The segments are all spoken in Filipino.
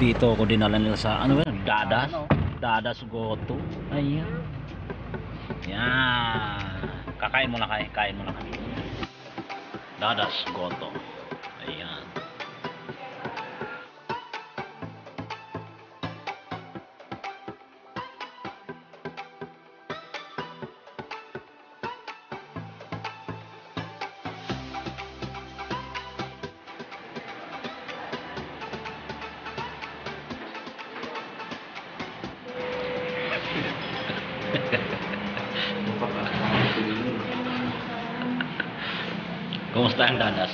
Dito ako dinala nila sa ano ba? Dadas. Dadas Goto. Ayan. Yan. Kakain muna kayo. Kain muna kami. Dadas Goto. Ayan. Kumusta ang dadas?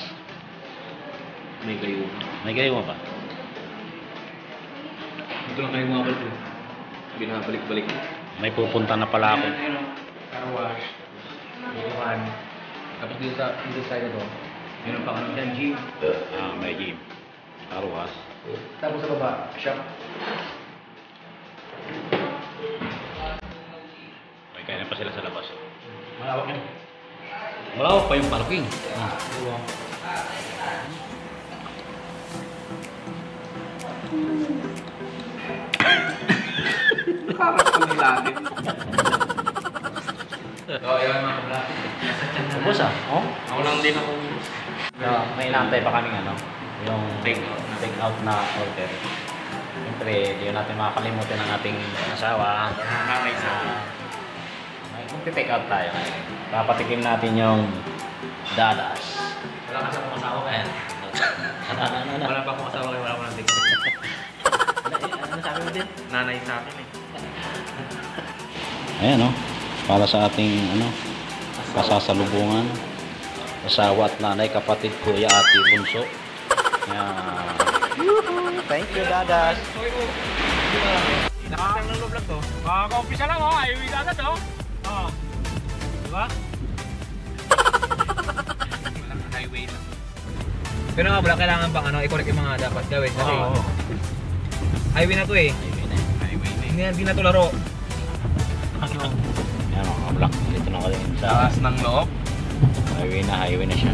May kayo. May kayo ba? Dito lang kayo mabalik mo. Binabalik-balik mo. May pupunta na pala ako. Car wash. Bukuhan. Tapos dito sa side na to, meron pa kami dyan, gym. May gym. Karuhas. Tapos sa baba, shop. May kaya pa sila sa labas. Malawak yun. Malawak pa yung parking. Parang pangilangin. Oo, yun mga kabla. Tapos oh? Ako lang din ako. May inaantay pa kaming ano? Yung Take out na order. Siyempre, di natin makakalimutan ang ating asawa. Nanay sa akin. Magti-take out tayo ngayon. Papatikim natin yung dadas. Wala kasi akong asawa kaya. Wala pa akong asawa kaya wala ko ng take. Ano sabi mo din? Nanay sa akin eh. Ayan para sa ating kasasalubungan. Asawa at nanay, kapatid, kuya, ate, bunso. Ayan. Thank you, dadas. Nakasang ng loob lang to. Kaka-umpisa lang highway na agad diba? Highway na. Pero nga pala, kailangan pang i-correct yung mga dapat gawin. Kasi highway na to eh. Highway na. Hindi na to laro. Ayan kablak. Dito na kami sa Taas ng loob. highway na siya.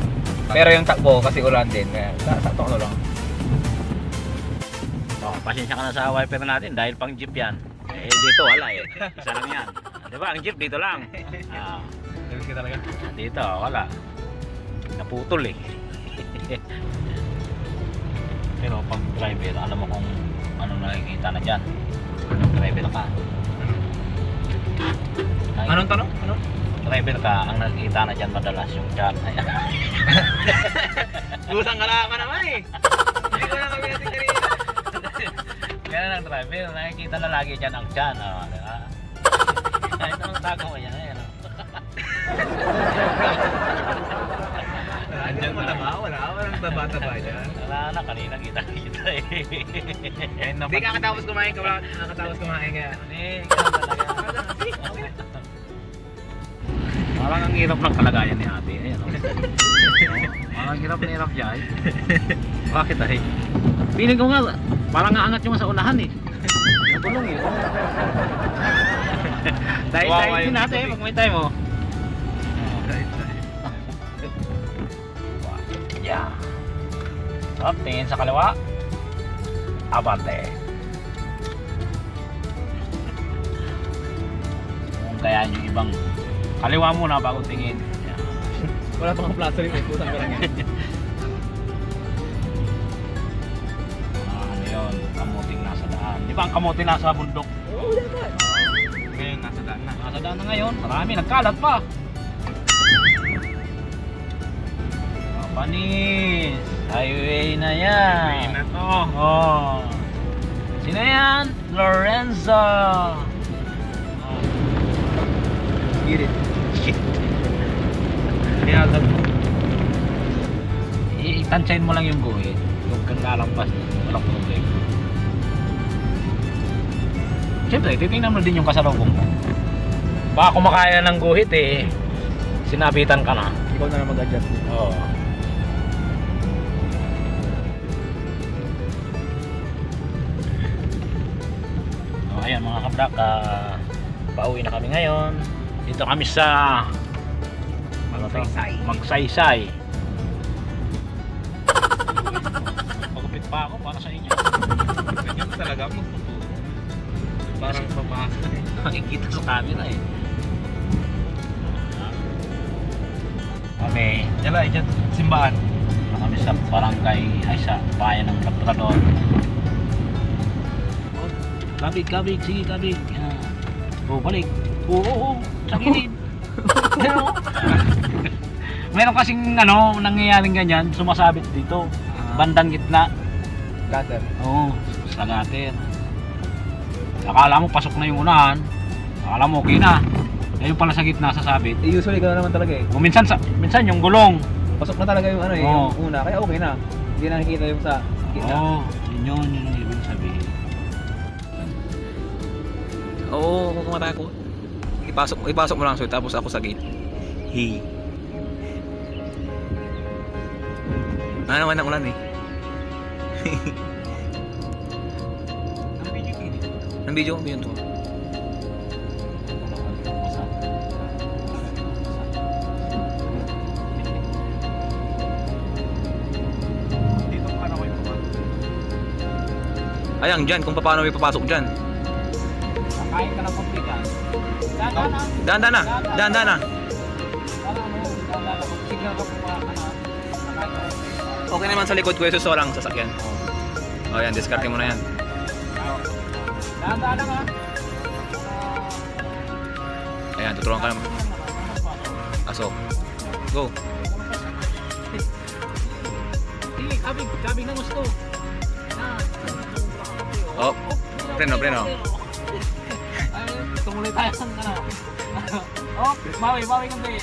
Pero yung takbo kasi ulan din. Kaya sakto ko lang. Pasensya ka na sa wiper natin dahil pang jeep yan. Dito wala isa lang yan. Diba ang jeep dito lang. Galing ka talaga. Dito wala. Naputol Pero pag driver, alam mo kung ano nakikita na dyan. Driver ka. Anong tanong? Ano? Driver ka, ang nakikita na dyan madalas yung dyan. Lusang ka naman eh. Hindi ko na kami natin kanina. Kaya ng driver, nakikita na lagi dyan ang dyan. Diba? Kahit anong tago mo yan. Andiyan mataba, walang taba-taba dyan. Wala na, kanina kita Hindi kakatapos kumain ka, wala kakatapos kumain ka. Hindi, ganun talaga. Parang ang hirap ng kalagayan ni ate. Parang hirap na hirap siya Bakit Piling ko nga, parang naangat yung sa unahan Natulong Dahil din natin pag may time Yeah. Up, tingin sa kaliwa. Abante. Kung kaya yung ibang kaliwa muna bago tingin. Yeah. Wala pang plaza rin, kusang ka lang yan. Ano yun? Kamuting nasa daan. Di ba ang kamuting nasa bundok? Oo, dapat. Ngayon, nasa daan na. Nasa daan na ngayon. Marami, nagkalat pa. Panis. Highway na yan. Highway na to. Sino yan? Lorenzo. Get it. Kaya Itansyahin mo lang yung guhit. Huwag kang lalampas. Walang problema. Siyempre, titingnan mo din yung kasalubong mo. Baka kumakaya ng guhit sinabitan ka na. ikaw na mag-adjust. Oo. Ayan mga kabrak, pauwi na kami ngayon. Dito kami sa Magsaysay. Magupit pa ako para sa inyo. talaga ako. Parang papasok eh. Nakikita sa camera eh. Kami, Yan ba, dyan, simbahan. kami sa barangay, ay sa bayan ng Labrador. Oh, kabig, kabig, sige kabig. Yan. Oh, balik. Oo, sa gilid. Pero, meron kasing nangyayaring ganyan, sumasabit dito. Bandang gitna. Gutter. Oo, sa gutter. Akala mo pasok na yung unahan. Akala mo okay na. Yung pala sa gitna sasabit. Eh, usually gano'n naman talaga eh. O minsan yung gulong. Pasok na talaga yung ano eh, Oo. yung una. Kaya okay na. Hindi na nakikita yung sa gitna. Oo, yun yung ibig sabihin. Oo, kung kumata ko. Ipasok mo lang so tapos ako sa gate. Hey. Ano naman ang ulan eh. Ang video to. Ayan dyan, kung paano may papasok dyan. Kakain ka ng komplika. Dahan na. Dahan na. Para dahan na. Signal ka pumawa ka na. Okay naman sa likod ko yung susorang sasakyan. O yan, discarte mo na yan. Dahan na nga. Ayan, tuturuan ka naman. Asok. Go. Sige, kabig na gusto. Oh, preno. Ay, tumuloy tayo ng Oh, bawi konti.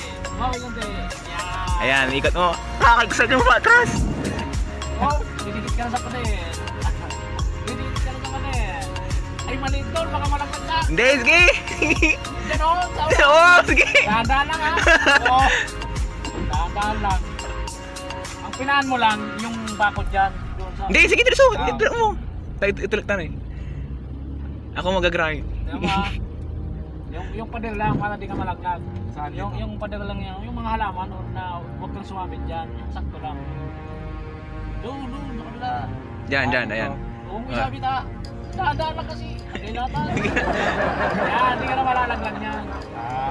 Yan. ayan, ikot mo. Kakagsan yung patras. Oh, didikit ka na sa pader. Didikit ka na sa pader. Ay, maliit doon, baka malaglag ka. Hindi, sige. Ganon, sa Oo, sige. dahan lang ha. Oh, dahan lang. Ang pinaan mo lang, yung bakod dyan. Doon sa... Hindi, sige, tiriso. Itulak mo. Itulak tayo eh. Ako magagrind. Diba? Yung pader lang para di ka malaglag. Yung pader lang yung mga halaman na huwag kang sumabit dyan. Yung sakto lang. Doon, sa kabila. Dyan, ayan. Huwag mo isabit ha. Dahan lang kasi. Kailangan. Yan, di ka na malalaglag yan.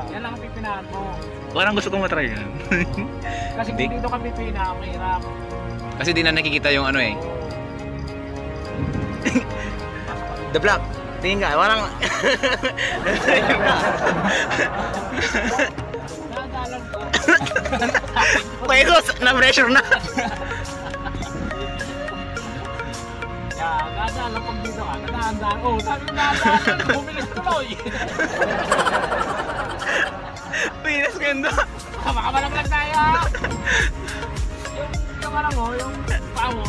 Yan lang ang pipinahan mo. Parang gusto kong matry yan. Kasi kung dito ka pipina, mahirap. Kasi di na nakikita yung ano eh. The block. Tingin ka, parang... Dahan ka. Paikot! Na-pressure na! Yan, dahan lang pag dito ka. Dahan. Oh, sabi mo dahan. Bumilis tuloy. Pinas ganda! Baka malaglag tayo ha. Yung ano mo, yung paa mo.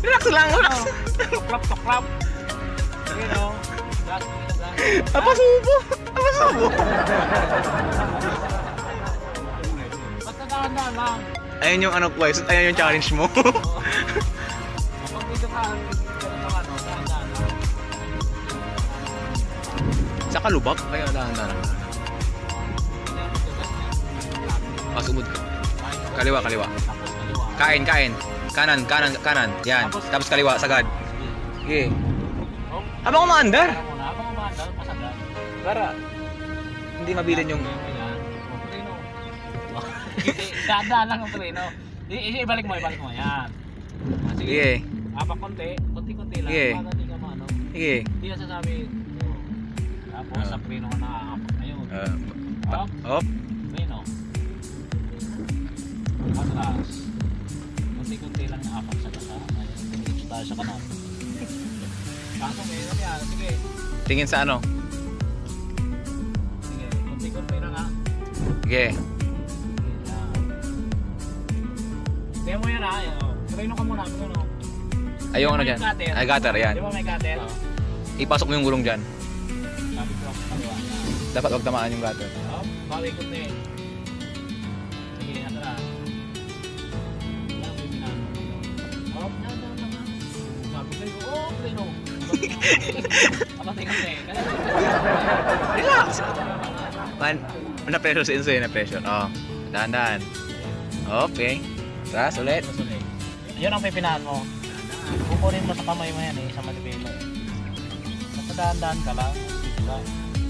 Relax lang, relax! Tuklap. You know, gas. Apasubo! Basta dahan lang. Ayun yung ano ko, ayun yung challenge mo. Pag dito ka, ganun lang dahan lang. Sa kalubak? Ay, dahan. Pasumod ka. Kaliwa. Kain. Kanan. Yan. Tapos kaliwa, sagad. Sige. Habang umaandar. Masagad. Para hindi mabilin yung... Dahan lang ang treno. Ibalik mo. Yan. Sige. Apak konti lang. Sige. Para di ka maano. Sige. Hindi na sasabi. Tapos sa preno ka nakakapak. Ayun. Hop. Preno. Atras. Kunti lang na apak sa kasa. Ayun. Dito tayo sa kanan. Kaso meron yan. Sige. Tingin sa ano? Sige. Kunti lang ha. Sige. Demo yan ha. Preno ka muna. Preno. Ay, yung ano dyan? Ay, gutter, yan. Di ba may cutter? Ipasok mo yung gulong dyan. Sabi ko. Dapat huwag tamaan yung gutter. Bawi ko na. Sige, atras. Yan, pipinahan mo. Sabi ko, preno. Kapatay ka na Relax! Na-pressure si Enzo eh, na-pressure. Dahan. Okay. Tapos ulit. Yun ang pipinahan mo. Kukunin mo sa kamay mo yan sa malipilo. dahan-dahan ka lang.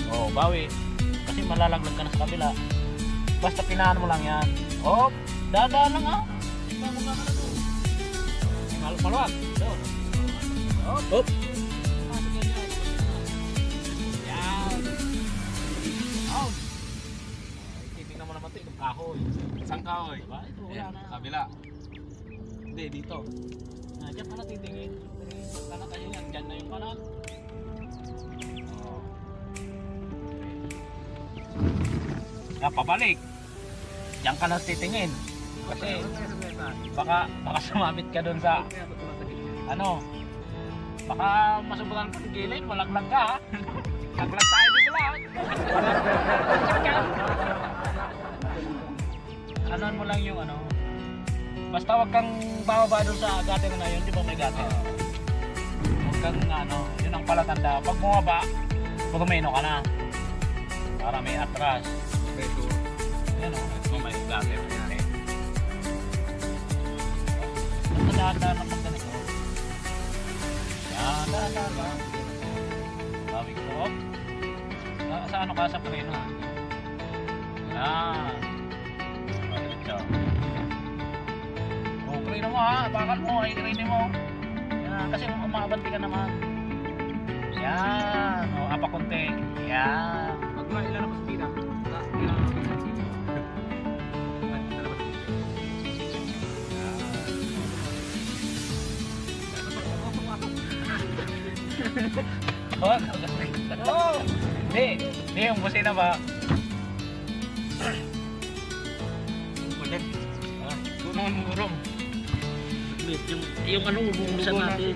Oh, bawi. Kasi malalaglag ka na sa kabila. Basta pinahan mo lang yan. Oh, dahan-dahan lang ah. Maluwag. Doon. Hop. Yan. Out. Titignan mo naman ito, itong kahoy. Isang kahoy. Diba? Ito, wala Ayan, na. kabila. Hindi, dito. Diyan ka na titingin. Kanan kasi yan, dyan na yung kanan. Oh. Yan, pabalik. Diyan ka na titingin. Kasi baka sumabit ka dun sa ano, baka masubukan ka ng gilid, malaglag ka ha. Laglag tayo dito lang. Anuan mo lang yung ano, basta wag kang bababa dun sa gutter na yun, di ba may gutter? Wag kang ano, yun ang palatanda. Pag bumaba, pagumeno ka na. Para may atras. Yan o, may gutter. Dahan-dahan lang pag ganito. Yan, dahan-dahan lang. Bawi ko. Hop. Sa ano ka? Sa preno. Yan. Diretso. O, preno mo ha. Bakal mo. Ay, preno mo. Yan. Kasi umabanti ka naman. Yan. O, apa konti. Yan. Pag ilan ako sa pila. Oh, hindi yung busina ba? Ulit. Gurong. Yung ano, bubuksan natin.